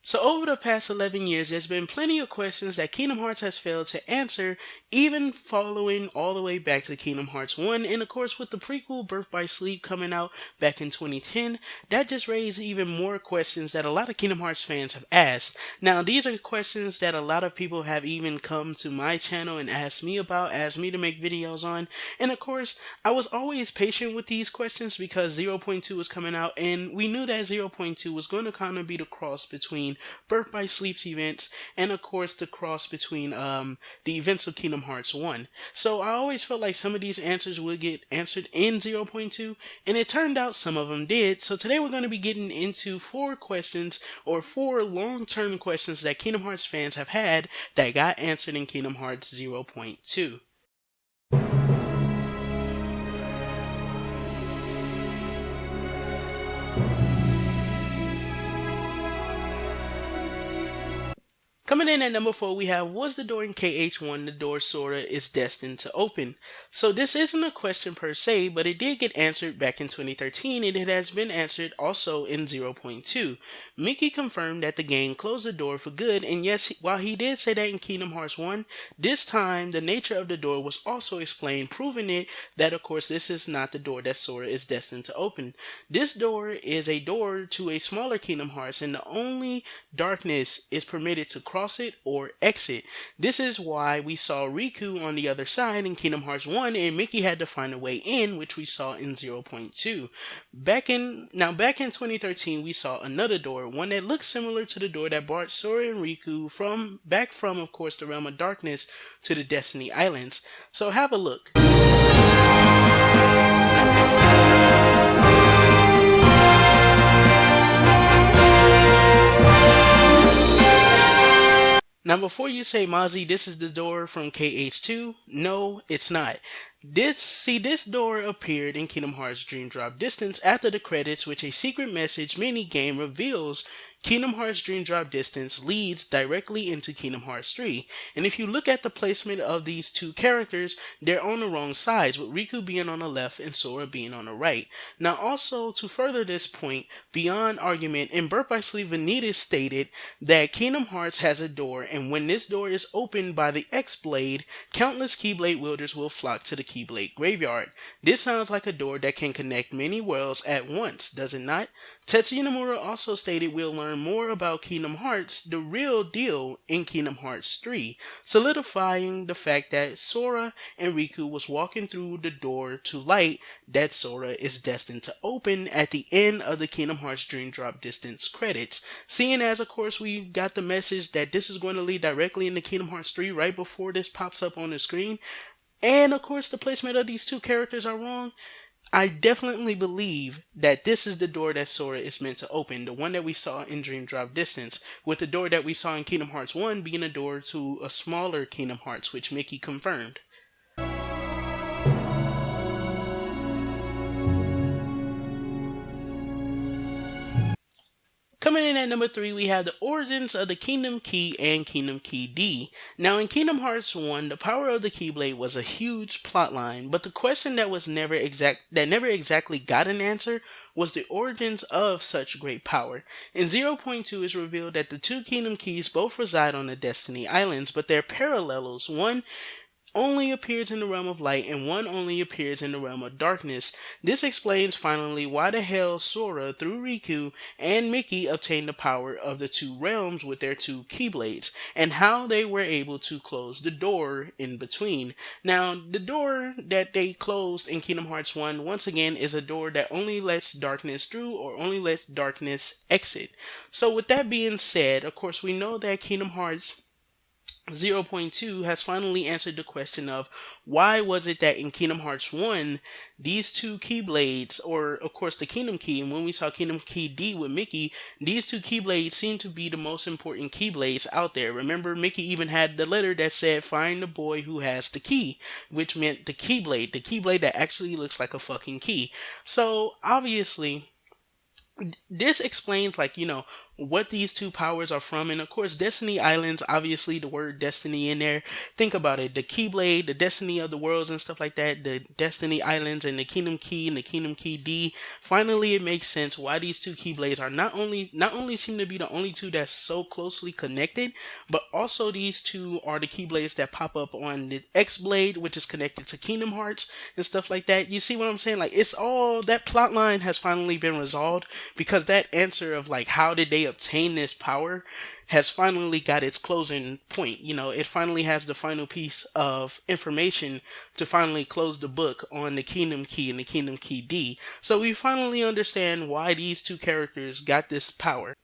So over the past 11 years, there's been plenty of questions that Kingdom Hearts has failed to answer, even following all the way back to Kingdom Hearts 1. And of course, with the prequel Birth by Sleep coming out back in 2010, that just raised even more questions that a lot of Kingdom Hearts fans have asked. Now, these are questions that a lot of people have even come to my channel and asked me about, asked me to make videos on. And of course, I was always patient with these questions because 0.2 was coming out, and we knew that 0.2 was going to kind of be the cross between Birth by Sleep's events and of course the cross between the events of Kingdom Hearts 1. So I always felt like some of these answers would get answered in 0.2, and it turned out some of them did. So today we're going to be getting into 4 long-term questions that Kingdom Hearts fans have had that got answered in Kingdom Hearts 0.2. Coming in at number 4, we have, was the door in KH1 the door Sora is destined to open? So this isn't a question per se, but it did get answered back in 2013, and it has been answered also in 0.2. Mickey confirmed that the game closed the door for good, and yes, while he did say that in Kingdom Hearts 1, this time the nature of the door was also explained, proving it that of course this is not the door that Sora is destined to open. This door is a door to a smaller Kingdom Hearts, and the only darkness is permitted to cross it or exit. This is why we saw Riku on the other side in Kingdom Hearts 1, and Mickey had to find a way in, which we saw in 0.2. Back in 2013, we saw another door, one that looked similar to the door that brought Sora and Riku from of course the realm of darkness to the Destiny Islands. So have a look. Now, before you say, Mozzie, this is the door from KH2, no, it's not. This door appeared in Kingdom Hearts Dream Drop Distance after the credits, which a secret message mini-game reveals Kingdom Hearts Dream Drop Distance leads directly into Kingdom Hearts 3. And if you look at the placement of these two characters, they're on the wrong sides, with Riku being on the left and Sora being on the right. Now also, to further this point, beyond argument, in Birth by Sleep, Vanitas stated that Kingdom Hearts has a door, and when this door is opened by the X-Blade, countless Keyblade wielders will flock to the Keyblade graveyard. This sounds like a door that can connect many worlds at once, does it not? Tetsuya Nomura also stated we'll learn more about Kingdom Hearts, the real deal, in Kingdom Hearts 3, solidifying the fact that Sora and Riku was walking through the door to light that Sora is destined to open at the end of the Kingdom Hearts Dream Drop Distance credits. Seeing as, of course, we got the message that this is going to lead directly into Kingdom Hearts 3 right before this pops up on the screen, and of course the placement of these two characters are wrong, I definitely believe that this is the door that Sora is meant to open, the one that we saw in Dream Drop Distance, with the door that we saw in Kingdom Hearts 1 being a door to a smaller Kingdom Hearts, which Mickey confirmed. Coming in at number 3, we have the origins of the Kingdom Key and Kingdom Key D. Now, in Kingdom Hearts 1, the power of the Keyblade was a huge plotline, but the question that never exactly got an answer was the origins of such great power. In 0.2, it's revealed that the two Kingdom Keys both reside on the Destiny Islands, but they're parallels. One only appears in the realm of light and one only appears in the realm of darkness. This explains finally why the hell Sora, through Riku, and Mickey obtained the power of the two realms with their two Keyblades, and how they were able to close the door in between. Now, the door that they closed in Kingdom Hearts 1, once again, is a door that only lets darkness through or only lets darkness exit. So with that being said, of course, we know that Kingdom Hearts 0.2 has finally answered the question of why was it that in Kingdom Hearts 1, these two Keyblades, or of course the Kingdom Key, and when we saw Kingdom Key D with Mickey, these two Keyblades seem to be the most important Keyblades out there. Remember, Mickey even had the letter that said, find the boy who has the key, which meant the Keyblade that actually looks like a fucking key. So, obviously, this explains, what these two powers are from. And of course, Destiny Islands, obviously the word destiny in there. Think about it, the Keyblade, the destiny of the worlds and stuff like that, the Destiny Islands and the Kingdom Key and the Kingdom Key D. Finally, it makes sense why these two Keyblades are not only seem to be the only two that's so closely connected, but also these two are the Keyblades that pop up on the X Blade, which is connected to Kingdom Hearts and stuff like that. You see what I'm saying? Like, it's all that plot line has finally been resolved, because that answer of like how did they obtain this power has finally got its closing point. It finally has the final piece of information to finally close the book on the Kingdom Key and the Kingdom Key D. So we finally understand why these two characters got this power.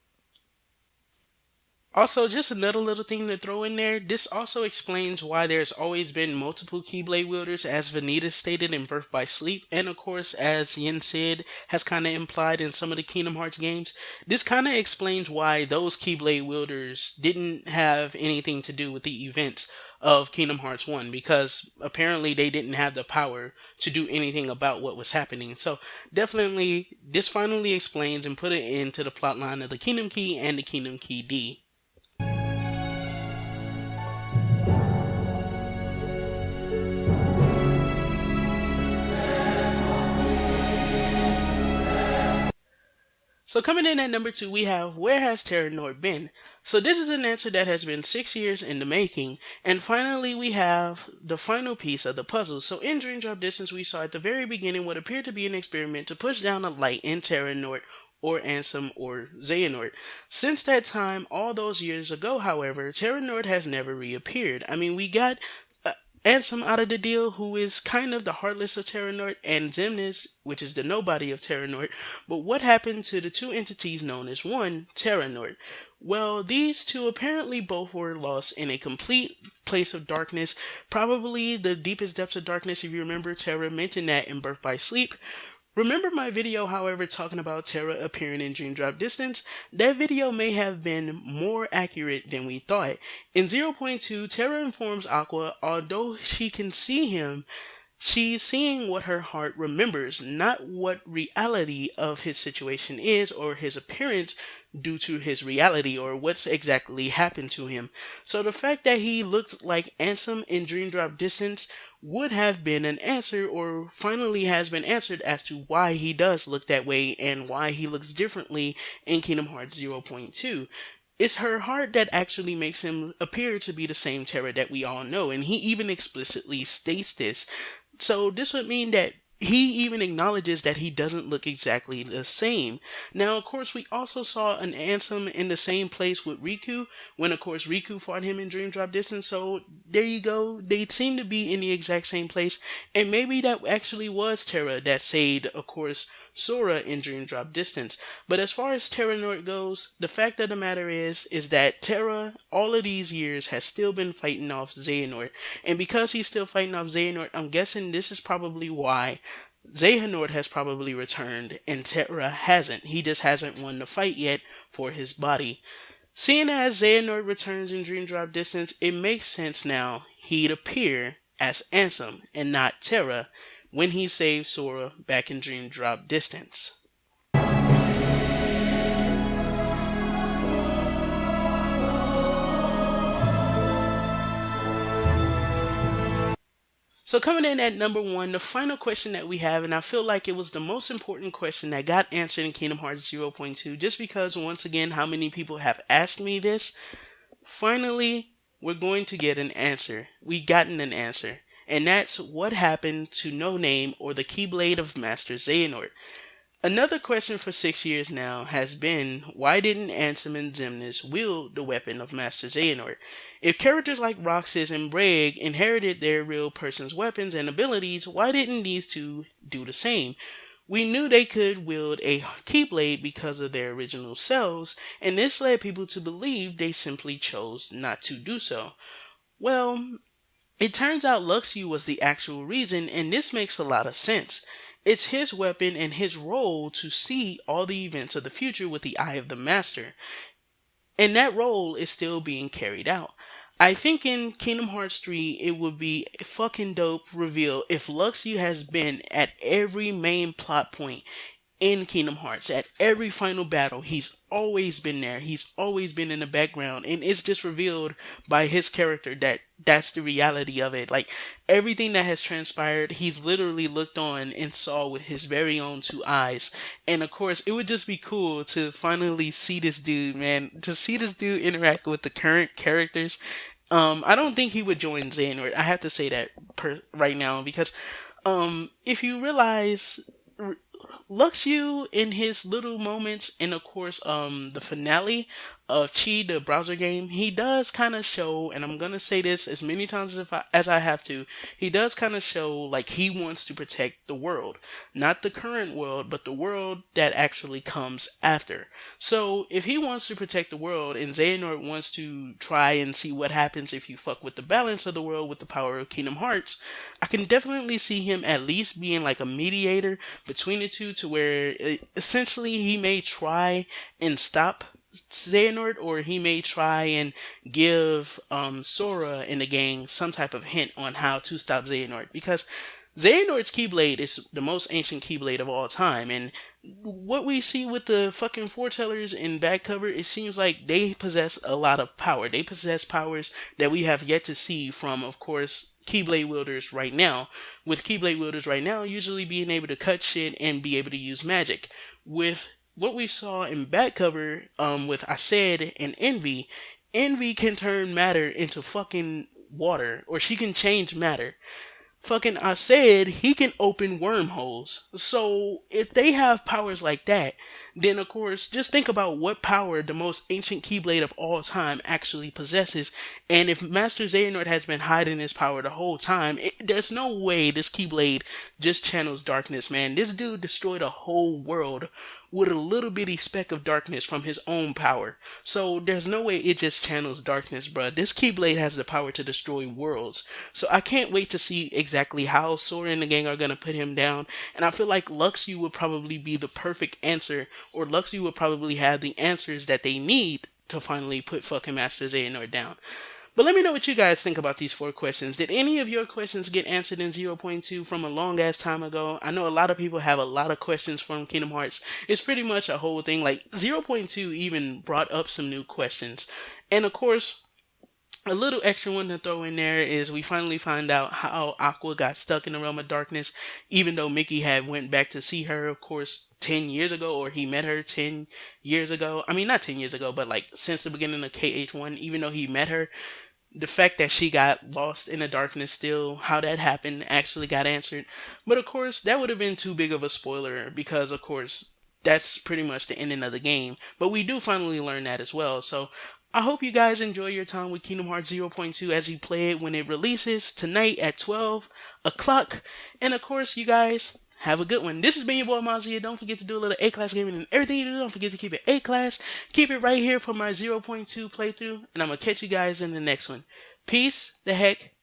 Also, just another little thing to throw in there, this also explains why there's always been multiple Keyblade wielders, as Vanita stated in Birth by Sleep, and of course, as Yen Sid has kind of implied in some of the Kingdom Hearts games. This kind of explains why those Keyblade wielders didn't have anything to do with the events of Kingdom Hearts 1, because apparently they didn't have the power to do anything about what was happening. So definitely, this finally explains and put it into the plotline of the Kingdom Key and the Kingdom Key D. So coming in at number 2, we have Where Has Terranort Been? So this is an answer that has been 6 years in the making, and finally we have the final piece of the puzzle. So in Dream Drop Distance, we saw at the very beginning what appeared to be an experiment to push down a light in Terranort or Ansem or Xehanort. Since that time, all those years ago, however, Terranort has never reappeared. I mean, we got Ansem out of the deal, who is kind of the heartless of Terranort, and Xemnas, which is the nobody of Terranort. But what happened to the two entities known as one, Terranort? Well, these two apparently both were lost in a complete place of darkness, probably the deepest depths of darkness. If you remember, Terra mentioned that in Birth by Sleep. Remember my video, however, talking about Terra appearing in Dream Drop Distance? That video may have been more accurate than we thought. In 0.2, Terra informs Aqua, although she can see him, she's seeing what her heart remembers, not what reality of his situation is or his appearance due to his reality or what's exactly happened to him. So the fact that he looked like Ansem in Dream Drop Distance would have been an answer, or finally has been answered, as to why he does look that way and why he looks differently in Kingdom Hearts 0.2. It's her heart that actually makes him appear to be the same Terra that we all know, and he even explicitly states this. So this would mean that he even acknowledges that he doesn't look exactly the same. Now, of course, we also saw an Ansem in the same place with Riku, when, of course, Riku fought him in Dream Drop Distance. So there you go. They seem to be in the exact same place. And maybe that actually was Terra that saved, of course, Sora in Dream Drop Distance. But as far as Terranort goes, the fact of the matter is that Terra, all of these years, has still been fighting off Xehanort. And because he's still fighting off Xehanort, I'm guessing this is probably why Xehanort has probably returned and Terra hasn't. He just hasn't won the fight yet for his body. Seeing as Xehanort returns in Dream Drop Distance, it makes sense now he'd appear as Ansem and not Terra when he saved Sora back in Dream Drop Distance. So coming in at number 1, the final question that we have, and I feel like it was the most important question that got answered in Kingdom Hearts 0.2, just because, once again, how many people have asked me this. Finally, we're going to get an answer. We gotten an answer. And that's what happened to No Name, or the Keyblade of Master Xehanort. Another question for 6 years now has been, why didn't Ansem and Xemnas wield the weapon of Master Xehanort? If characters like Roxas and Braig inherited their real person's weapons and abilities, why didn't these two do the same? We knew they could wield a Keyblade because of their original selves, and this led people to believe they simply chose not to do so. Well, it turns out Luxu was the actual reason, and this makes a lot of sense. It's his weapon and his role to see all the events of the future with the eye of the master. And that role is still being carried out. I think in Kingdom Hearts 3, it would be a fucking dope reveal if Luxu has been at every main plot point in Kingdom Hearts. At every final battle, he's always been there. He's always been in the background, and it's just revealed by his character that that's the reality of it. Like everything that has transpired, he's literally looked on and saw with his very own two eyes. And of course, it would just be cool to finally see this dude, man. To see this dude interact with the current characters. I don't think he would join Xehanort. I have to say that right now because if you realize Luxu in his little moments, and of course, the finale of Chi, the browser game, he does kind of show, and I'm gonna say this as many times as I have to, he does kind of show like he wants to protect the world, not the current world, but the world that actually comes after. So if he wants to protect the world, and Xehanort wants to try and see what happens if you fuck with the balance of the world with the power of Kingdom Hearts, I can definitely see him at least being like a mediator between the two, to where essentially he may try and stop Xehanort, or he may try and give Sora and the gang some type of hint on how to stop Xehanort, because Xehanort's Keyblade is the most ancient Keyblade of all time, and what we see with the fucking foretellers in back cover, it seems like they possess a lot of power. They possess powers that we have yet to see from, of course, Keyblade wielders right now. With Keyblade wielders right now usually being able to cut shit and be able to use magic. With what we saw in back cover with Aced and Envy, Envy can turn matter into fucking water, or she can change matter. Fucking Aced, he can open wormholes. So if they have powers like that, then of course just think about what power the most ancient Keyblade of all time actually possesses. And if Master Xehanort has been hiding his power the whole time, there's no way this Keyblade just channels darkness, man. This dude destroyed a whole world with a little bitty speck of darkness from his own power. So there's no way it just channels darkness, bruh. This Keyblade has the power to destroy worlds. So I can't wait to see exactly how Sora and the gang are gonna put him down. And I feel like Luxu would probably be the perfect answer, or Luxu would probably have the answers that they need to finally put fucking Master Xehanort down. But let me know what you guys think about these 4 questions. Did any of your questions get answered in 0.2 from a long ass time ago? I know a lot of people have a lot of questions from Kingdom Hearts. It's pretty much a whole thing. Like 0.2 even brought up some new questions. And of course, a little extra one to throw in there is we finally find out how Aqua got stuck in the realm of darkness, even though Mickey had went back to see her, of course, 10 years ago, or he met her 10 years ago. I mean, not 10 years ago, but like since the beginning of KH1, even though he met her, the fact that she got lost in the darkness still, how that happened, actually got answered. But of course, that would have been too big of a spoiler because, of course, that's pretty much the ending of the game. But we do finally learn that as well. So I hope you guys enjoy your time with Kingdom Hearts 0.2 as you play it when it releases tonight at 12 o'clock. And of course, you guys have a good one. This has been your boy Amaziah. Don't forget to do a little A-class gaming and everything you do. Don't forget to keep it A-class. Keep it right here for my 0.2 playthrough. And I'm going to catch you guys in the next one. Peace the heck